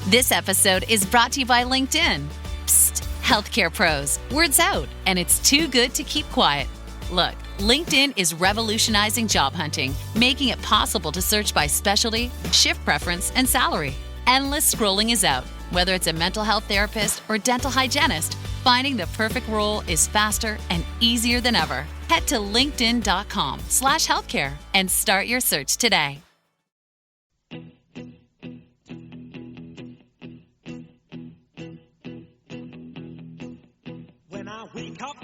This episode is brought to you by LinkedIn. Psst, healthcare pros, word's out, and it's too good to keep quiet. Look, LinkedIn is revolutionizing job hunting, making it possible to search by specialty, shift preference, and salary. Endless scrolling is out. Whether it's a mental health therapist or dental hygienist, finding the perfect role is faster and easier than ever. Head to linkedin.com/healthcare and start your search today. When I wake up,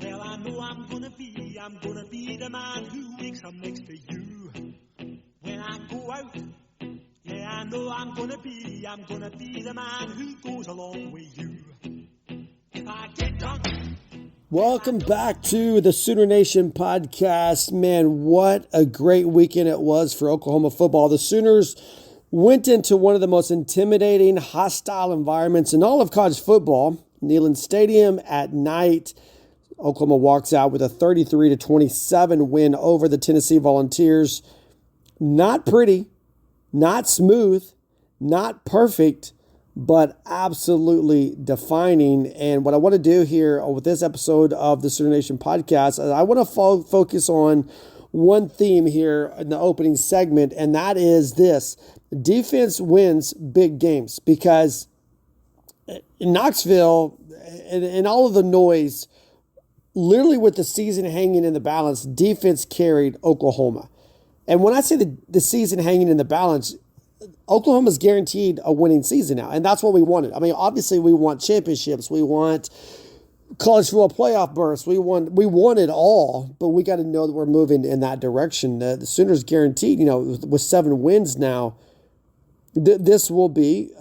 well, I know I'm gonna be the man who wakes up next to you. When I go out, yeah, I know I'm gonna be the man who goes along with you. If I get drunk. Welcome back to the Sooner Nation podcast. Man, what a great weekend it was for Oklahoma football. The Sooners went into one of the most intimidating, hostile environments in all of college football, Neyland Stadium at night. Oklahoma walks out with a 33-27 win over the Tennessee Volunteers. Not pretty, not smooth, not perfect, but absolutely defining. And what I want to do here with this episode of the Sooner Nation podcast, I want to focus on one theme here in the opening segment, and that is this. Defense wins big games, because in Knoxville and all of the noise, literally with the season hanging in the balance, defense carried Oklahoma. And when I say the season hanging in the balance, Oklahoma's guaranteed a winning season now, and that's what we wanted. I mean, obviously we want championships, we want college football playoff berths, we want it all, but we got to know that we're moving in that direction. The Sooners guaranteed, with 7 wins now, this will be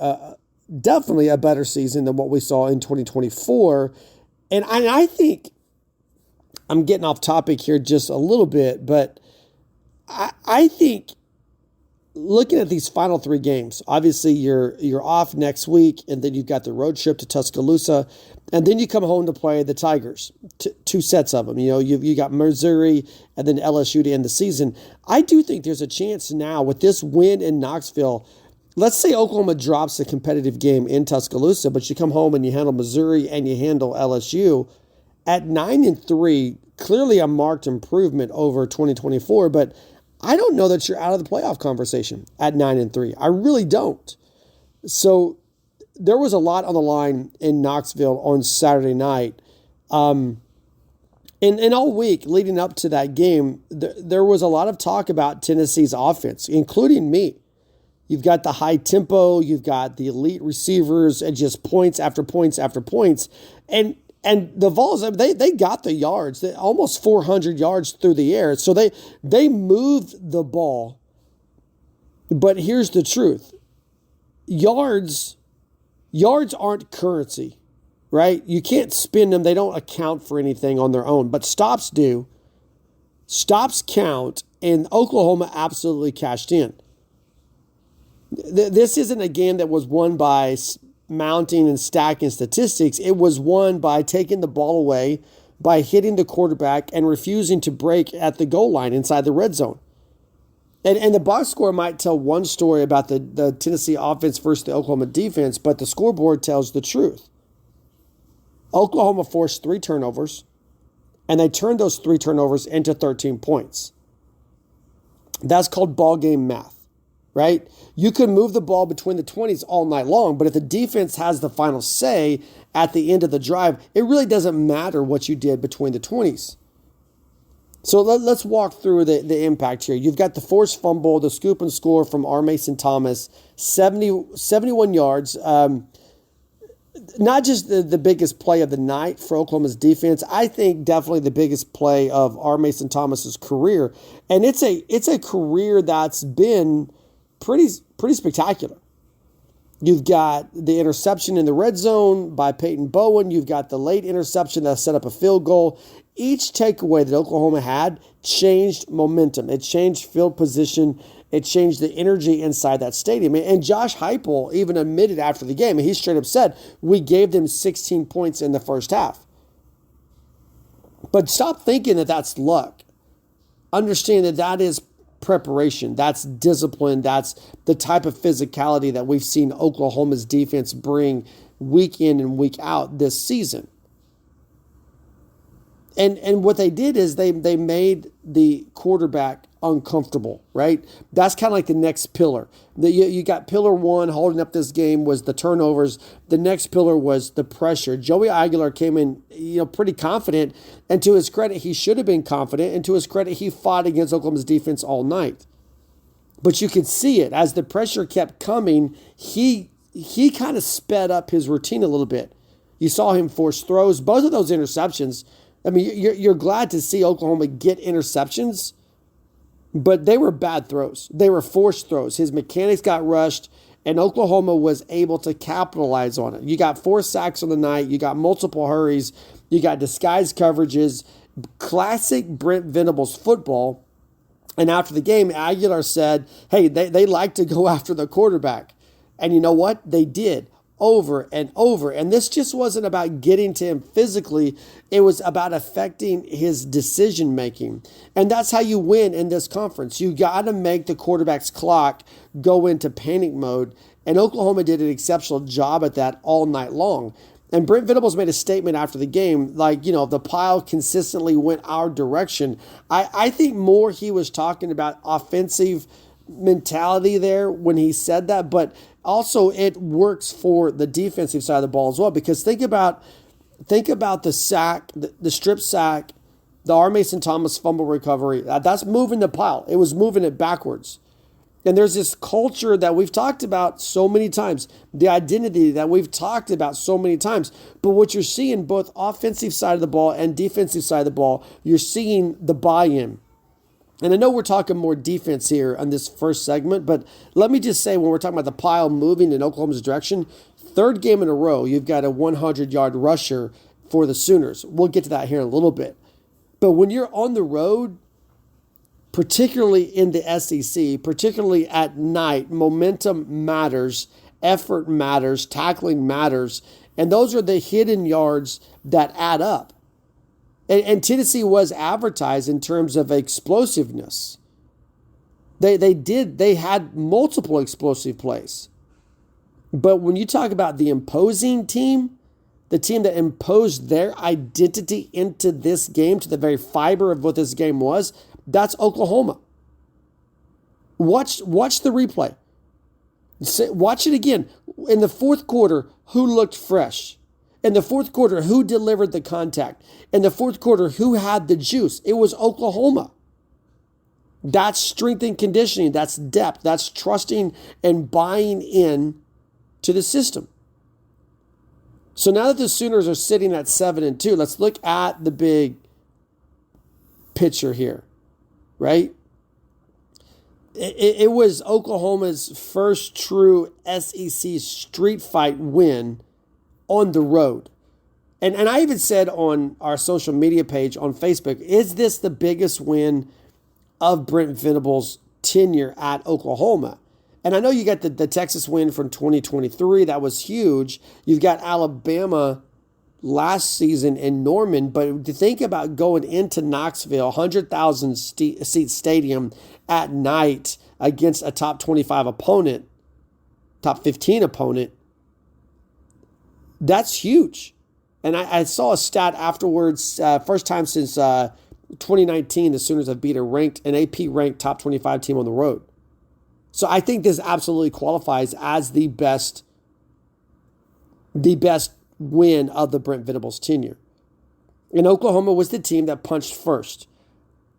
definitely a better season than what we saw in 2024. And I think I'm getting off topic here just a little bit, but I think looking at these final 3 games, obviously you're off next week, and then you've got the road trip to Tuscaloosa, and then you come home to play the Tigers, 2 sets of them. You got Missouri and then LSU to end the season. I do think there's a chance now with this win in Knoxville. Let's say Oklahoma drops a competitive game in Tuscaloosa, but you come home and you handle Missouri and you handle LSU at 9-3. Clearly a marked improvement over 2024, but I don't know that you're out of the playoff conversation at 9-3. I really don't. So there was a lot on the line in Knoxville on Saturday night. And all week leading up to that game, there was a lot of talk about Tennessee's offense, including me. You've got the high tempo, you've got the elite receivers, and just points after points after points. And the Vols, they got the yards, almost 400 yards through the air. So they moved the ball. But here's the truth. Yards aren't currency, right? You can't spend them. They don't account for anything on their own. But stops do. Stops count, and Oklahoma absolutely cashed in. This isn't a game that was won by mounting and stacking statistics. It was won by taking the ball away, by hitting the quarterback and refusing to break at the goal line inside the red zone. And the box score might tell one story about the Tennessee offense versus the Oklahoma defense, but the scoreboard tells the truth. Oklahoma forced 3 turnovers, and they turned those 3 turnovers into 13 points. That's called ball game math. Right? You can move the ball between the 20s all night long, but if the defense has the final say at the end of the drive, it really doesn't matter what you did between the 20s. So let's walk through the impact here. You've got the forced fumble, the scoop and score from R. Mason Thomas, 71 yards. Not just the biggest play of the night for Oklahoma's defense, I think definitely the biggest play of R. Mason Thomas's career. And it's a career that's been pretty spectacular. You've got the interception in the red zone by Peyton Bowen. You've got the late interception that set up a field goal. Each takeaway that Oklahoma had changed momentum. It changed field position. It changed the energy inside that stadium. And Josh Heupel even admitted after the game, and he straight up said, we gave them 16 points in the first half. But stop thinking that that's luck. Understand that is preparation. That's discipline. That's the type of physicality that we've seen Oklahoma's defense bring week in and week out this season. And what they did is they made the quarterback uncomfortable, right? That's kind of like the next pillar. You got pillar one holding up this game was the turnovers. The next pillar was the pressure. Joey Aguilar came in, pretty confident, and to his credit, he should have been confident, and to his credit, he fought against Oklahoma's defense all night. But you could see it as the pressure kept coming. He kind of sped up his routine a little bit. You saw him force throws. Both of those interceptions. I mean, you're glad to see Oklahoma get interceptions, but they were bad throws. They were forced throws. His mechanics got rushed, and Oklahoma was able to capitalize on it. You got 4 sacks on the night. You got multiple hurries. You got disguised coverages. Classic Brent Venables football. And after the game, Aguilar said, hey, they like to go after the quarterback. And you know what? They did. Over and over. And this just wasn't about getting to him physically. It was about affecting his decision making. And that's how you win in this conference. You got to make the quarterback's clock go into panic mode. And Oklahoma did an exceptional job at that all night long. And Brent Venables made a statement after the game, like, the pile consistently went our direction. I think more he was talking about offensive mentality there when he said that, but also it works for the defensive side of the ball as well, because think about the sack, the strip sack, the R. Mason Thomas fumble recovery. That's moving the pile. It was moving it backwards. And there's this culture that we've talked about so many times, the identity that we've talked about so many times. But what you're seeing, both offensive side of the ball and defensive side of the ball, you're seeing the buy-in. And I know we're talking more defense here on this first segment, but let me just say, when we're talking about the pile moving in Oklahoma's direction, 3rd game in a row, you've got a 100-yard rusher for the Sooners. We'll get to that here in a little bit. But when you're on the road, particularly in the SEC, particularly at night, momentum matters, effort matters, tackling matters, and those are the hidden yards that add up. And Tennessee was advertised in terms of explosiveness. They had multiple explosive plays. But when you talk about the imposing team, the team that imposed their identity into this game, to the very fiber of what this game was, that's Oklahoma. Watch the replay. Watch it again. In the 4th quarter, who looked fresh? In the 4th quarter, who delivered the contact? In the 4th quarter, who had the juice? It was Oklahoma. That's strength and conditioning. That's depth. That's trusting and buying in to the system. So now that the Sooners are sitting at 7-2, let's look at the big picture here, right? It was Oklahoma's first true SEC street fight win on the road. And I even said on our social media page on Facebook, is this the biggest win of Brent Venables' tenure at Oklahoma? And I know you got the Texas win from 2023. That was huge. You've got Alabama last season in Norman. But to think about going into Knoxville, 100,000 seat stadium at night against a top 25 opponent, top 15 opponent, that's huge. And I saw a stat afterwards, first time since 2019, the Sooners have beat an AP-ranked top 25 team on the road. So I think this absolutely qualifies as the best win of the Brent Venables tenure. And Oklahoma was the team that punched first.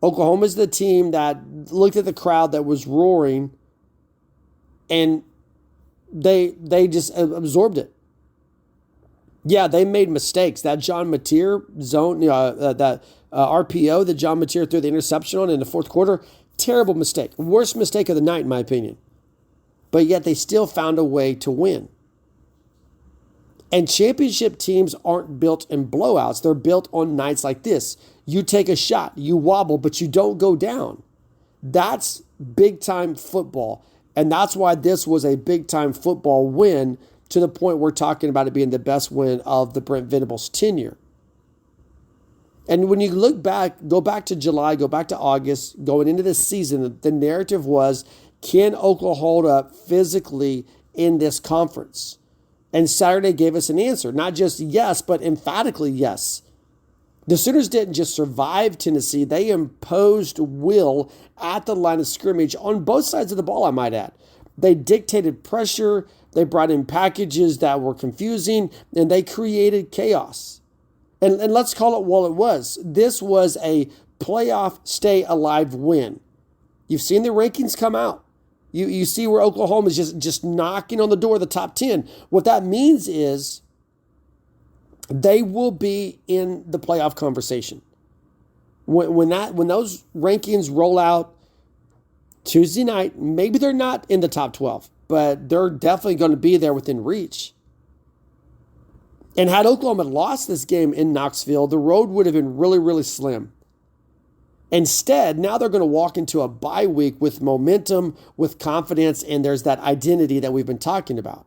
Oklahoma is the team that looked at the crowd that was roaring, and they just absorbed it. Yeah, they made mistakes. That John Mateer zone, that RPO that John Mateer threw the interception on in the 4th quarter, terrible mistake. Worst mistake of the night, in my opinion. But yet they still found a way to win. And championship teams aren't built in blowouts. They're built on nights like this. You take a shot, you wobble, but you don't go down. That's big-time football. And that's why this was a big-time football win, to the point we're talking about it being the best win of the Brent Venables tenure. And when you look back, go back to July, go back to August, going into this season, the narrative was, can Oklahoma hold up physically in this conference? And Saturday gave us an answer, not just yes, but emphatically yes. The Sooners didn't just survive Tennessee, they imposed will at the line of scrimmage on both sides of the ball, I might add. They dictated pressure, they brought in packages that were confusing, and they created chaos. And let's call it what it was. This was a playoff stay alive win. You've seen the rankings come out. You see where Oklahoma is just knocking on the door of the top 10. What that means is they will be in the playoff conversation. When those rankings roll out Tuesday night, maybe they're not in the top 12, but they're definitely going to be there within reach. And had Oklahoma lost this game in Knoxville, the road would have been really, really slim. Instead, now they're going to walk into a bye week with momentum, with confidence, and there's that identity that we've been talking about.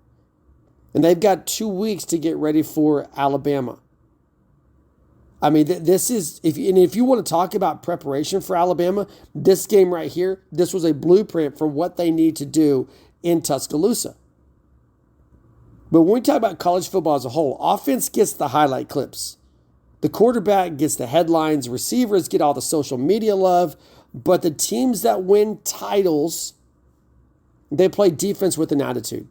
And they've got 2 weeks to get ready for Alabama. I mean, this is, if you want to talk about preparation for Alabama, this game right here, this was a blueprint for what they need to do in Tuscaloosa. But when we talk about college football as a whole, offense gets the highlight clips. The quarterback gets the headlines. Receivers get all the social media love. But the teams that win titles, they play defense with an attitude.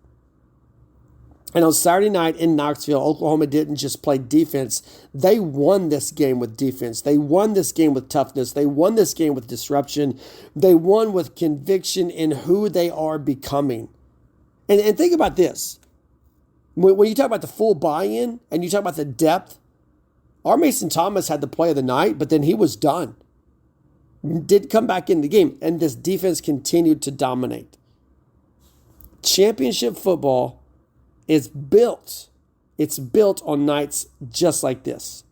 And on Saturday night in Knoxville, Oklahoma didn't just play defense. They won this game with defense. They won this game with toughness. They won this game with disruption. They won with conviction in who they are becoming. And think about this. When you talk about the full buy-in and you talk about the depth, our Mason Thomas had the play of the night, but then he was done. Did come back in the game, and this defense continued to dominate. Championship football is built. It's built on nights just like this.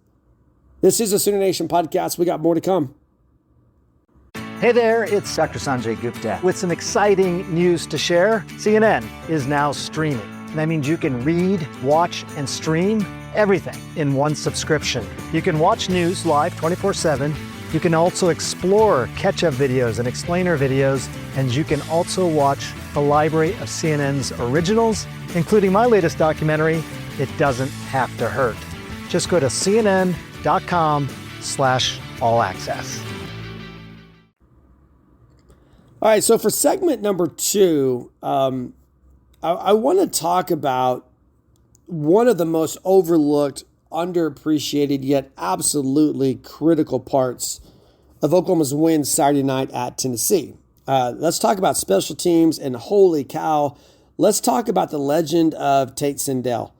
This is a Sooner Nation podcast. We got more to come. Hey there, it's Dr. Sanjay Gupta with some exciting news to share. CNN is now streaming. That means you can read, watch, and stream everything in one subscription. You can watch news live 24/7. You can also explore catch-up videos and explainer videos. And you can also watch a library of CNN's originals, including my latest documentary, It Doesn't Have to Hurt. Just go to cnn.com/all-access. All right, so for segment number 2, I want to talk about one of the most overlooked, underappreciated, yet absolutely critical parts of Oklahoma's win Saturday night at Tennessee. Let's talk about special teams, and holy cow, let's talk about the legend of Tate Sandell.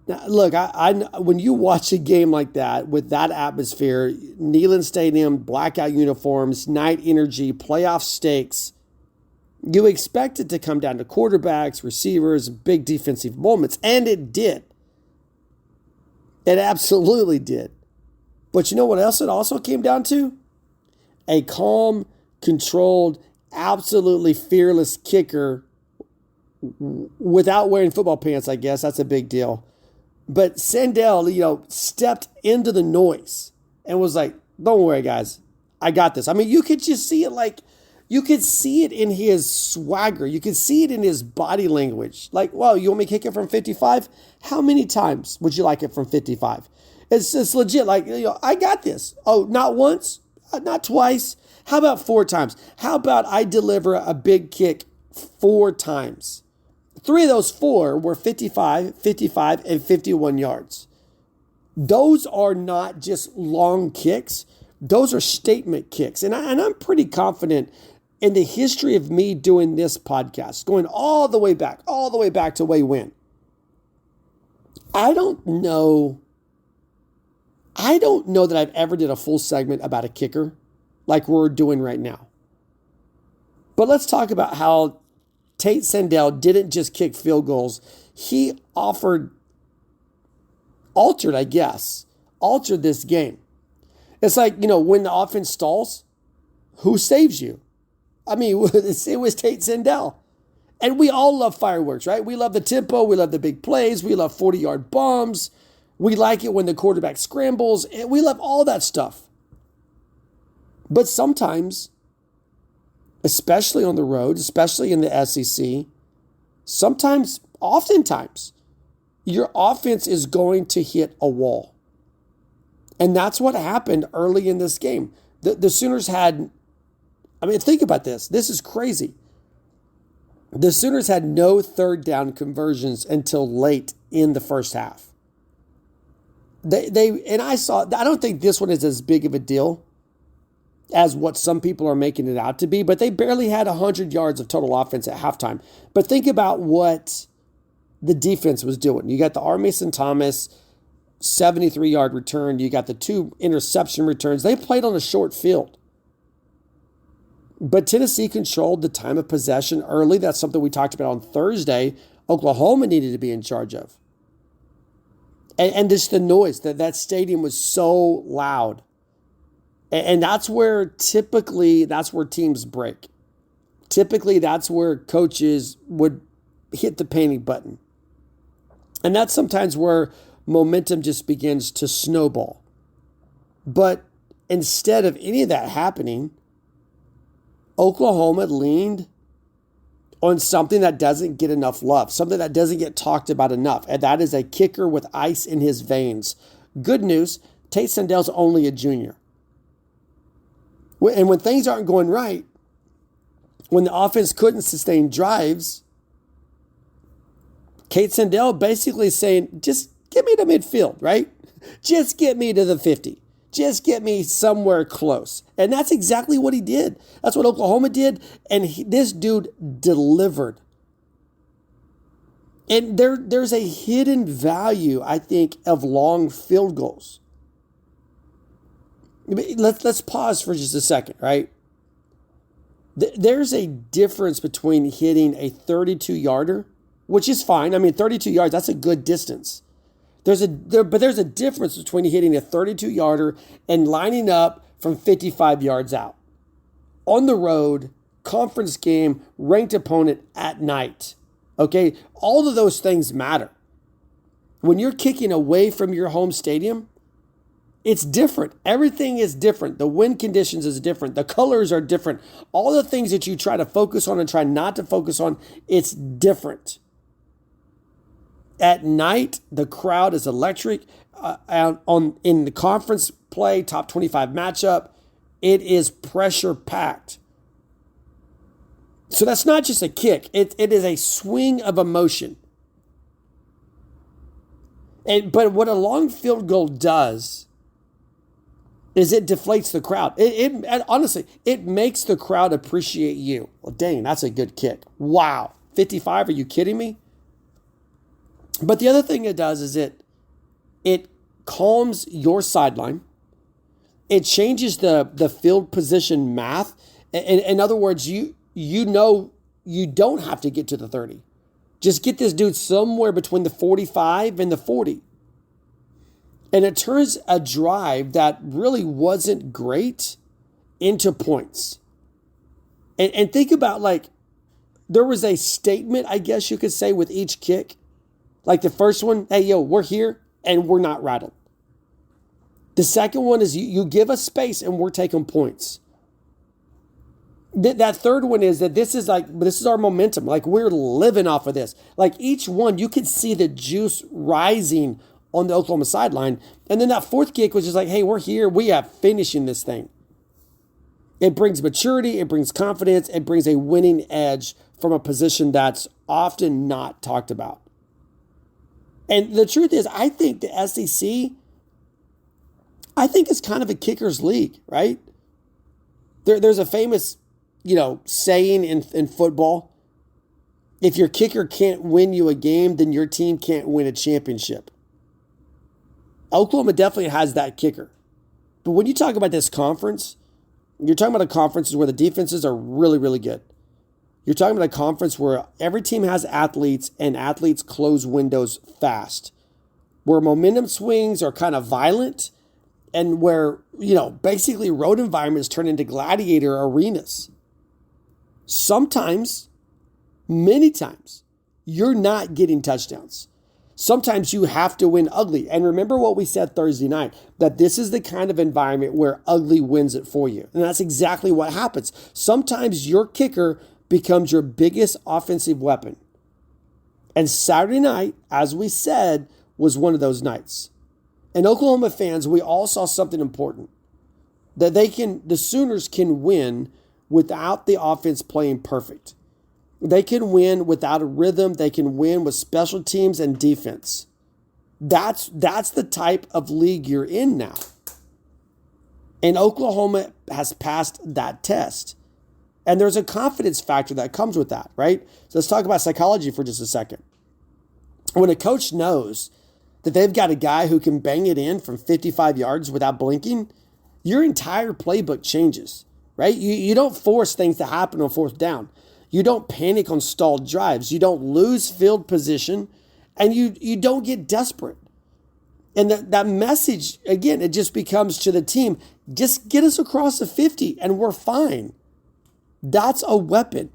Now, look, I when you watch a game like that with that atmosphere, Neyland Stadium, blackout uniforms, night energy, playoff stakes, you expect it to come down to quarterbacks, receivers, big defensive moments, and it did. It absolutely did. But you know what else it also came down to? A calm, controlled, absolutely fearless kicker without wearing football pants, I guess. That's a big deal. But Sandell, stepped into the noise and was like, don't worry, guys. I got this. I mean, you could just see it you could see it in his swagger. You could see it in his body language. Like, well, you want me to kick it from 55? How many times would you like it from 55? It's just legit. I got this. Oh, not once? Not twice? How about 4 times? How about I deliver a big kick 4 times? 3 of those 4 were 55, 55, and 51 yards. Those are not just long kicks. Those are statement kicks. And I'm pretty confident in the history of me doing this podcast, going all the way back to way when. I don't know that I've ever did a full segment about a kicker like we're doing right now. But let's talk about how Tate Sandell didn't just kick field goals. He altered this game. It's like, when the offense stalls, who saves you? I mean, it was Tate Sandell. And we all love fireworks, right? We love the tempo. We love the big plays. We love 40-yard bombs. We like it when the quarterback scrambles. We love all that stuff. But sometimes, especially on the road, especially in the SEC, oftentimes, your offense is going to hit a wall. And that's what happened early in this game. The Sooners had, think about this. This is crazy. The Sooners had no third down conversions until late in the first half. I don't think this one is as big of a deal as what some people are making it out to be, but they barely had 100 yards of total offense at halftime. But think about what the defense was doing. You got the R. Mason Thomas 73-yard return. You got the 2 interception returns. They played on a short field. But Tennessee controlled the time of possession early. That's something we talked about on Thursday. Oklahoma needed to be in charge of. And just the noise, that stadium was so loud. And that's where teams break. Typically, that's where coaches would hit the panic button. And that's sometimes where momentum just begins to snowball. But instead of any of that happening, Oklahoma leaned on something that doesn't get enough love, something that doesn't get talked about enough, and that is a kicker with ice in his veins. Good news, Tate Sandell's only a junior. And when things aren't going right, when the offense couldn't sustain drives, Tate Sandell basically saying, just get me to midfield, right? Just get me to the 50. Just get me somewhere close. And that's exactly what he did. That's what Oklahoma did. And this dude delivered. And there's a hidden value, I think, of long field goals. Let's pause for just a second, right? There's a difference between hitting a 32-yarder, which is fine. 32 yards, that's a good distance. But there's a difference between hitting a 32-yarder and lining up from 55 yards out. On the road, conference game, ranked opponent at night. Okay? All of those things matter. When you're kicking away from your home stadium, it's different. Everything is different. The wind conditions is different. The colors are different. All the things that you try to focus on and try not to focus on, it's different. At night, the crowd is electric. In the conference play, top 25 matchup, it is pressure-packed. So that's not just a kick. It is a swing of emotion. But what a long field goal does is it deflates the crowd. Honestly, it makes the crowd appreciate you. Well, dang, that's a good kick. Wow. 55, are you kidding me? But the other thing it does is it calms your sideline. It changes the field position math. In other words, you know you don't have to get to the 30. Just get this dude somewhere between the 45 and the 40. And it turns a drive that really wasn't great into points. And think about, there was a statement, I guess you could say, with each kick. Like the first one, hey, yo, we're here and we're not rattled. The second one is you give us space and we're taking points. That third one is that this is our momentum. We're living off of this. Each one, you can see the juice rising on the Oklahoma sideline. And then that fourth kick was just hey, we're here. We are finishing this thing. It brings maturity. It brings confidence. It brings a winning edge from a position that's often not talked about. And the truth is, I think the SEC, is kind of a kicker's league, right? There's a famous, saying in football, if your kicker can't win you a game, then your team can't win a championship. Oklahoma definitely has that kicker. But when you talk about this conference, you're talking about a conference where the defenses are really, really good. You're talking about a conference where every team has athletes and athletes close windows fast, where momentum swings are kind of violent and where, basically road environments turn into gladiator arenas. Sometimes, many times, you're not getting touchdowns. Sometimes you have to win ugly. And remember what we said Thursday night, that this is the kind of environment where ugly wins it for you. And that's exactly what happens. Sometimes your kicker becomes your biggest offensive weapon. And Saturday night, as we said, was one of those nights. And Oklahoma fans, we all saw something important. That the Sooners can win without the offense playing perfect. They can win without a rhythm. They can win with special teams and defense. That's the type of league you're in now. And Oklahoma has passed that test. And there's a confidence factor that comes with that, right? So let's talk about psychology for just a second. When a coach knows that they've got a guy who can bang it in from 55 yards without blinking, your entire playbook changes, right? You don't force things to happen on fourth down. You don't panic on stalled drives. You don't lose field position, and you don't get desperate. And that message, again, it just becomes to the team, just get us across the 50 and we're fine. That's a weapon.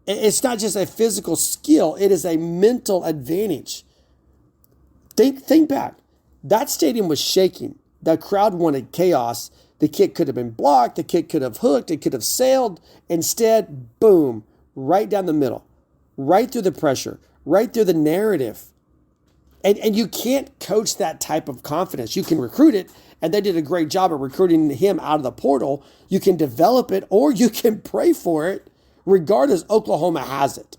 It's not just a physical skill. It is a mental advantage. Think back. That stadium was shaking. The crowd wanted chaos. The kick could have been blocked. The kick could have hooked. It could have sailed. Instead, boom, right down the middle, right through the pressure, right through the narrative. And you can't coach that type of confidence. You can recruit it, and they did a great job of recruiting him out of the portal. You can develop it, or you can pray for it. Regardless, Oklahoma has it.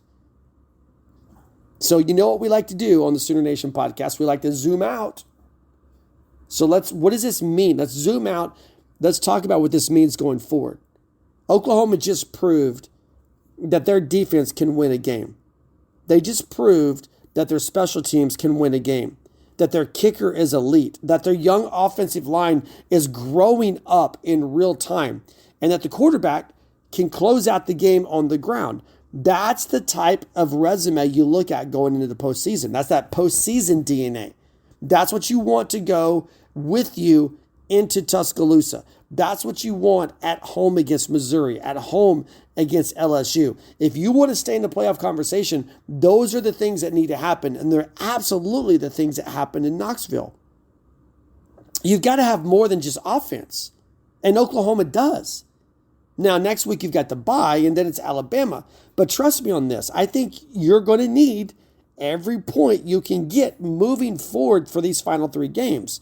So you know what we like to do on the Sooner Nation podcast? We like to zoom out. So what does this mean? Let's zoom out. Let's talk about what this means going forward. Oklahoma just proved that their defense can win a game. They just proved that their special teams can win a game, that their kicker is elite, that their young offensive line is growing up in real time, and that the quarterback can close out the game on the ground. That's the type of resume you look at going into the postseason. That's that postseason DNA. That's what you want to go with you into Tuscaloosa. That's what you want at home against Missouri, at home against LSU. If you want to stay in the playoff conversation, those are the things that need to happen, and they're absolutely the things that happened in Knoxville. You've got to have more than just offense, and Oklahoma does. Now, next week you've got the bye, and then it's Alabama. But trust me on this, I think you're going to need every point you can get moving forward for these final three games.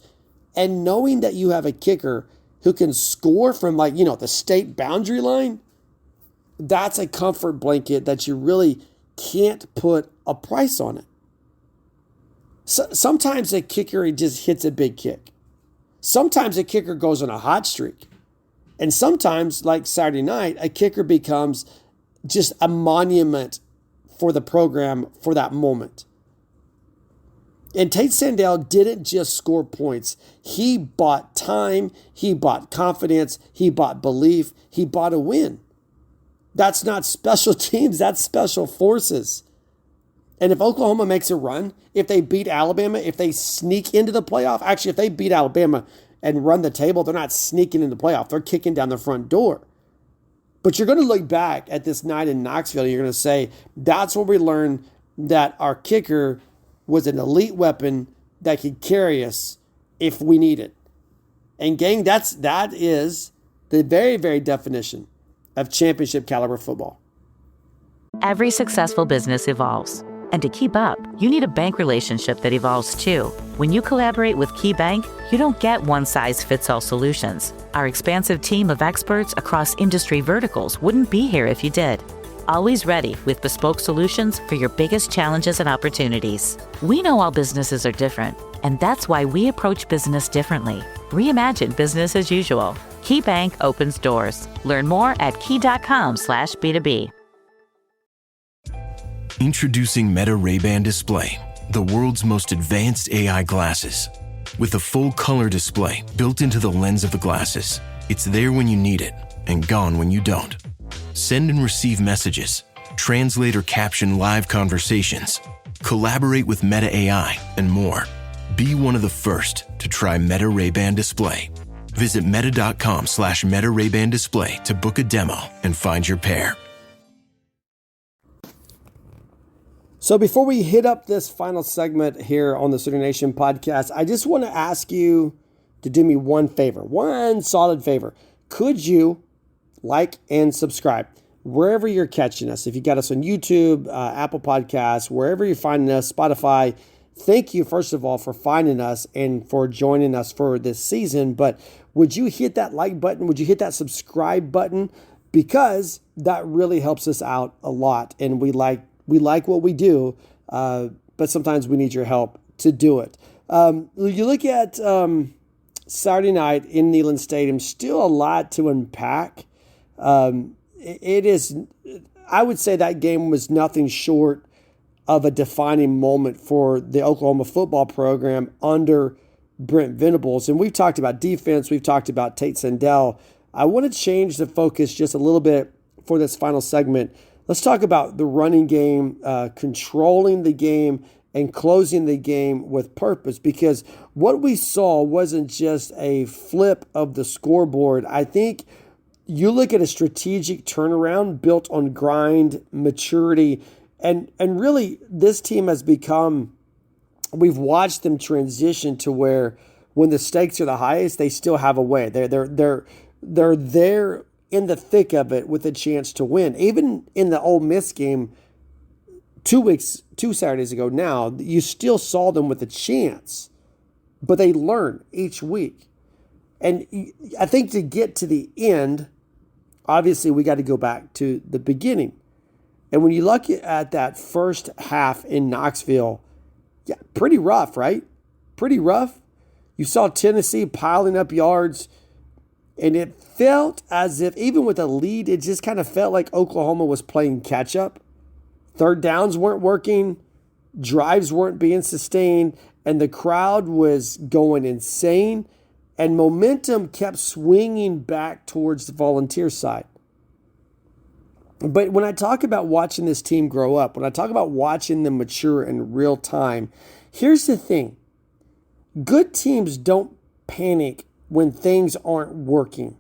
And knowing that you have a kicker who can score from the state boundary line, that's a comfort blanket that you really can't put a price on it. So, sometimes a kicker just hits a big kick. Sometimes a kicker goes on a hot streak. And sometimes, like Saturday night, a kicker becomes just a monument for the program for that moment. And Tate Sandell didn't just score points. He bought time, he bought confidence, he bought belief, he bought a win. That's not special teams, that's special forces. And if Oklahoma makes a run, if they beat Alabama, if they sneak into the playoff, actually, if they beat Alabama and run the table, they're not sneaking in the playoff. They're kicking down the front door. But you're going to look back at this night in Knoxville. You're going to say, that's where we learned that our kicker was an elite weapon that could carry us if we need it. And gang, that is the very, very definition of championship caliber football. Every successful business evolves. And to keep up, you need a bank relationship that evolves too. When you collaborate with KeyBank, you don't get one-size-fits-all solutions. Our expansive team of experts across industry verticals wouldn't be here if you did. Always ready with bespoke solutions for your biggest challenges and opportunities. We know all businesses are different, and that's why we approach business differently. Reimagine business as usual. KeyBank opens doors. Learn more at key.com/B2B. Introducing Meta Ray-Ban Display, the world's most advanced AI glasses. With a full color display built into the lens of the glasses, it's there when you need it and gone when you don't. Send and receive messages, translate or caption live conversations, collaborate with Meta AI, and more. Be one of the first to try Meta Ray-Ban Display. Visit meta.com/Meta Ray-Ban Display to book a demo and find your pair. So before we hit up this final segment here on the Sooner Nation podcast, I just want to ask you to do me one favor, one solid favor. Could you like and subscribe wherever you're catching us? If you got us on YouTube, Apple Podcasts, wherever you're finding us, Spotify, thank you, first of all, for finding us and for joining us for this season. But would you hit that like button? Would you hit that subscribe button? Because that really helps us out a lot. And we like what we do, but sometimes we need your help to do it. You look at Saturday night in Neyland Stadium, still a lot to unpack. It is, I would say that game was nothing short of a defining moment for the Oklahoma football program under Brent Venables. And we've talked about defense. We've talked about Tate Sandell. I want to change the focus just a little bit for this final segment. Let's talk about the running game, controlling the game, and closing the game with purpose, because what we saw wasn't just a flip of the scoreboard. I think you look at a strategic turnaround built on grind, maturity, and really this team has become, we've watched them transition to where when the stakes are the highest, they still have a way. They're there in the thick of it with a chance to win. Even in the Ole Miss game 2 Saturdays ago now, you still saw them with a chance, but they learn each week. And I think to get to the end, obviously we got to go back to the beginning. And when you look at that first half in Knoxville, yeah, pretty rough, right? Pretty rough. You saw Tennessee piling up yards, and it felt as if, even with a lead, it just kind of felt like Oklahoma was playing catch-up. Third downs weren't working, drives weren't being sustained, and the crowd was going insane, and momentum kept swinging back towards the Volunteer side. But when I talk about watching this team grow up, when I talk about watching them mature in real time, here's the thing. Good teams don't panic when things aren't working,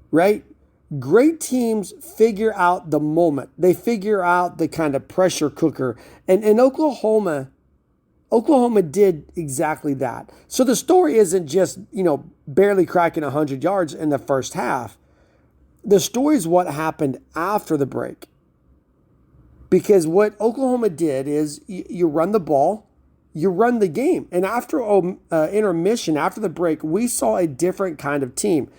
right? Great teams figure out the moment. They figure out the kind of pressure cooker. And Oklahoma did exactly that. So the story isn't just, barely cracking 100 yards in the first half. The story is what happened after the break. Because what Oklahoma did is you run the ball, you run the game. And after intermission, after the break, we saw a different kind of team.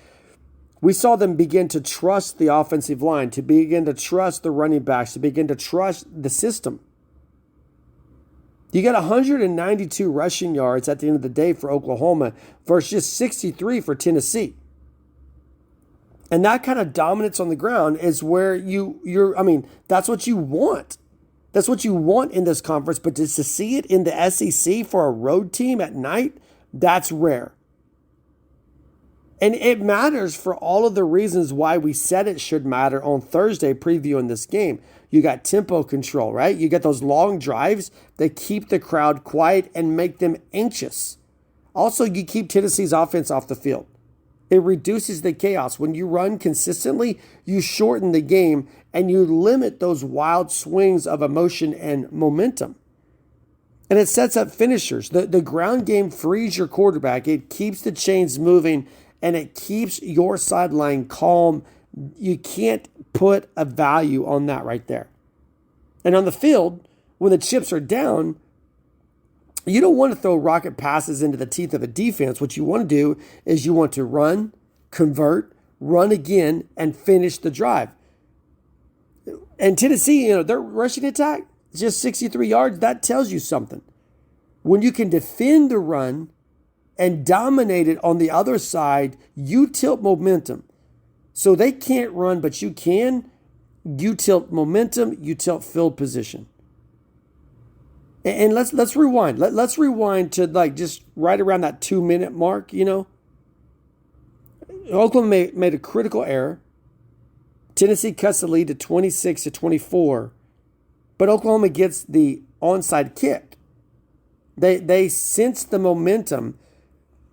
We saw them begin to trust the offensive line, to begin to trust the running backs, to begin to trust the system. You got 192 rushing yards at the end of the day for Oklahoma versus just 63 for Tennessee. And that kind of dominance on the ground is where that's what you want. That's what you want in this conference. But just to see it in the SEC for a road team at night, that's rare. And it matters for all of the reasons why we said it should matter on Thursday previewing this game. You got tempo control, right? You got those long drives that keep the crowd quiet and make them anxious. Also, you keep Tennessee's offense off the field. It reduces the chaos. When you run consistently, you shorten the game and you limit those wild swings of emotion and momentum. And it sets up finishers. The ground game frees your quarterback. It keeps the chains moving and it keeps your sideline calm. You can't put a value on that right there. And on the field, when the chips are down, you don't want to throw rocket passes into the teeth of a defense. What you want to do is you want to run, convert, run again, and finish the drive. And Tennessee, their rushing attack is just 63 yards. That tells you something. When you can defend the run and dominate it on the other side, you tilt momentum. So they can't run, but you can. You tilt momentum, you tilt field position. And let's rewind. Let's rewind to just right around that 2-minute mark, Oklahoma made a critical error. Tennessee cuts the lead to 26-24. But Oklahoma gets the onside kick. They sense the momentum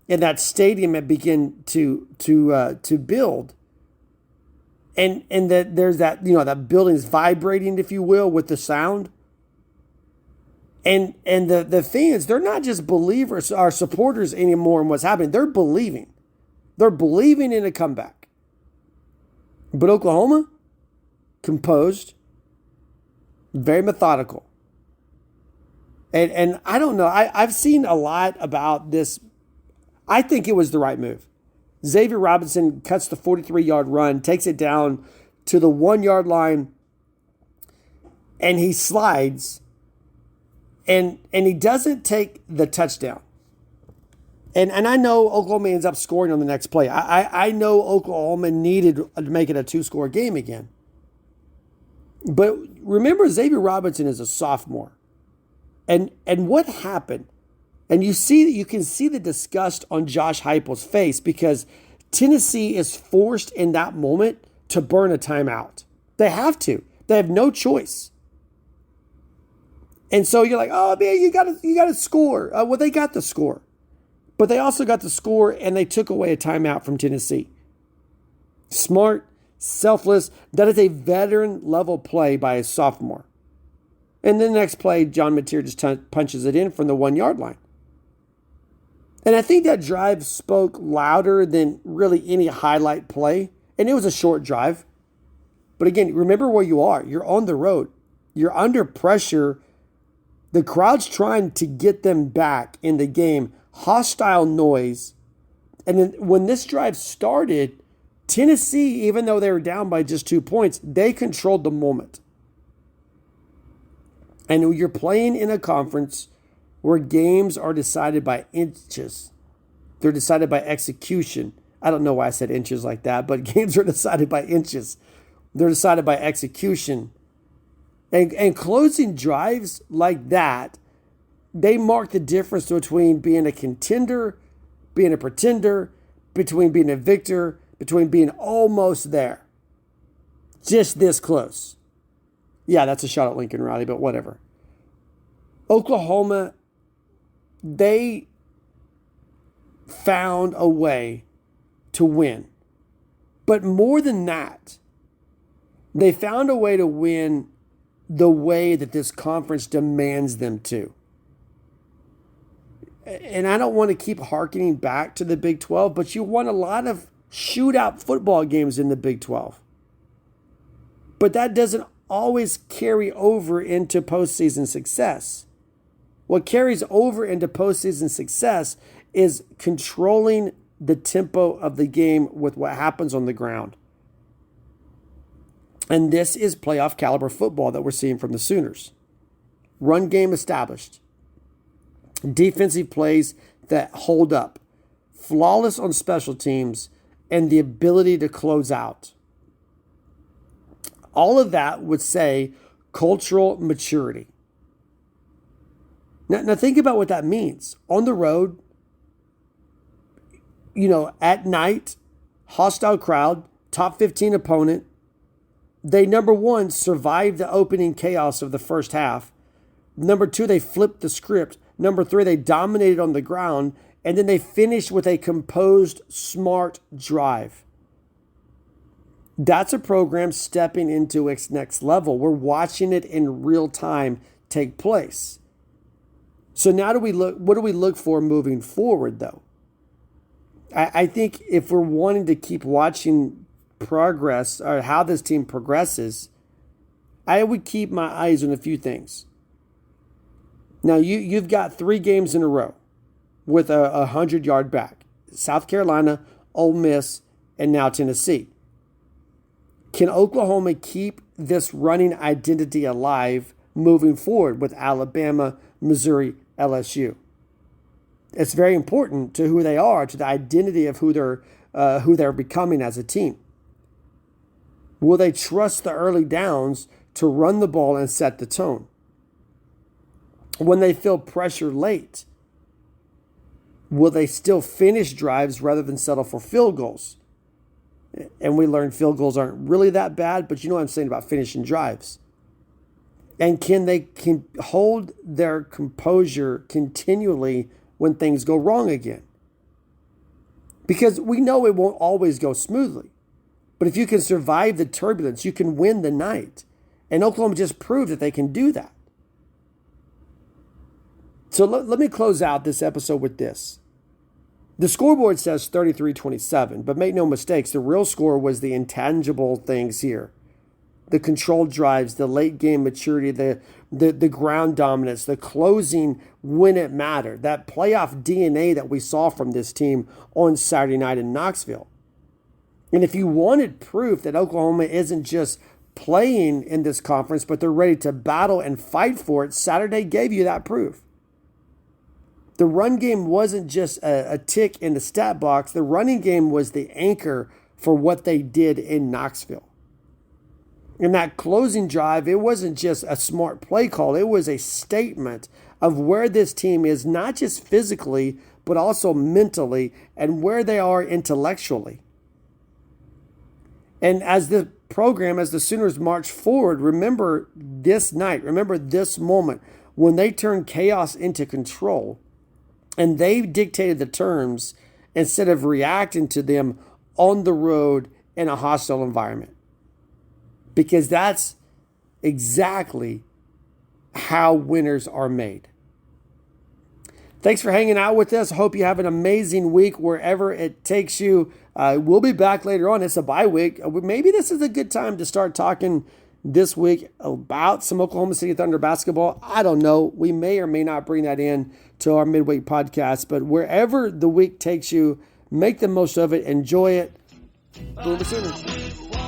in that stadium and begin to build. And that there's that, that building is vibrating, if you will, with the sound. And the fans, they're not just believers or supporters anymore in what's happening. They're believing. They're believing in a comeback. But Oklahoma, composed, very methodical. And I don't know. I've seen a lot about this. I think it was the right move. Xavier Robinson cuts the 43-yard run, takes it down to the 1-yard line, and he slides, and he doesn't take the touchdown. And I know Oklahoma ends up scoring on the next play. I know Oklahoma needed to make it a 2-score game again. But remember, Xavier Robinson is a sophomore. And what happened? And you can see the disgust on Josh Heupel's face because Tennessee is forced in that moment to burn a timeout. They have to. They have no choice. And so you're like, oh man, you got to score. Well, they got the score, but they also got the score, and they took away a timeout from Tennessee. Smart, selfless. That is a veteran level play by a sophomore. And then the next play, John Mateer just punches it in from the 1-yard line. And I think that drive spoke louder than really any highlight play. And it was a short drive. But again, remember where you are. You're on the road. You're under pressure. The crowd's trying to get them back in the game. Hostile noise. And then when this drive started, Tennessee, even though they were down by just 2 points, they controlled the moment. And you're playing in a conference where games are decided by inches. They're decided by execution. I don't know why I said inches like that, but games are decided by inches. They're decided by execution. And closing drives like that, they mark the difference between being a contender, being a pretender, between being a victor, between being almost there. Just this close. Yeah, that's a shot at Lincoln Riley, but whatever. Oklahoma, they found a way to win. But more than that, they found a way to win the way that this conference demands them to. And I don't want to keep hearkening back to the Big 12, but you won a lot of shootout football games in the Big 12. But that doesn't always carry over into postseason success. What carries over into postseason success is controlling the tempo of the game with what happens on the ground. And this is playoff caliber football that we're seeing from the Sooners. Run game established. Defensive plays that hold up. Flawless on special teams and the ability to close out. All of that would say cultural maturity. Now think about what that means. On the road, at night, hostile crowd, top 15 opponent. They, number one, survived the opening chaos of the first half. Number two, they flipped the script. Number three, they dominated on the ground. And then they finished with a composed, smart drive. That's a program stepping into its next level. We're watching it in real time take place. So now what do we look for moving forward, though? I think if we're wanting to keep watching progress or how this team progresses, I would keep my eyes on a few things. Now, you've got 3 games in a row with a 100-yard back. South Carolina, Ole Miss, and now Tennessee. Can Oklahoma keep this running identity alive moving forward with Alabama, Missouri, LSU? It's very important to who they are, to the identity of who they're becoming as a team. Will they trust the early downs to run the ball and set the tone? When they feel pressure late, will they still finish drives rather than settle for field goals? And we learned field goals aren't really that bad, but you know what I'm saying about finishing drives. And can they hold their composure continually when things go wrong again? Because we know it won't always go smoothly. But if you can survive the turbulence, you can win the night. And Oklahoma just proved that they can do that. So let me close out this episode with this. The scoreboard says 33-27, but make no mistakes, the real score was the intangible things here. The controlled drives, the late game maturity, the ground dominance, the closing when it mattered, that playoff DNA that we saw from this team on Saturday night in Knoxville. And if you wanted proof that Oklahoma isn't just playing in this conference, but they're ready to battle and fight for it, Saturday gave you that proof. The run game wasn't just a tick in the stat box. The running game was the anchor for what they did in Knoxville. In that closing drive, it wasn't just a smart play call. It was a statement of where this team is, not just physically, but also mentally, and where they are intellectually. And as the program, as the Sooners march forward, remember this night, remember this moment when they turned chaos into control and they dictated the terms instead of reacting to them on the road in a hostile environment. Because that's exactly how winners are made. Thanks for hanging out with us. Hope you have an amazing week wherever it takes you. We'll be back later on. It's a bye week. Maybe this is a good time to start talking this week about some Oklahoma City Thunder basketball. I don't know. We may or may not bring that in to our midweek podcast. But wherever the week takes you, make the most of it. Enjoy it. Boomer Sooners.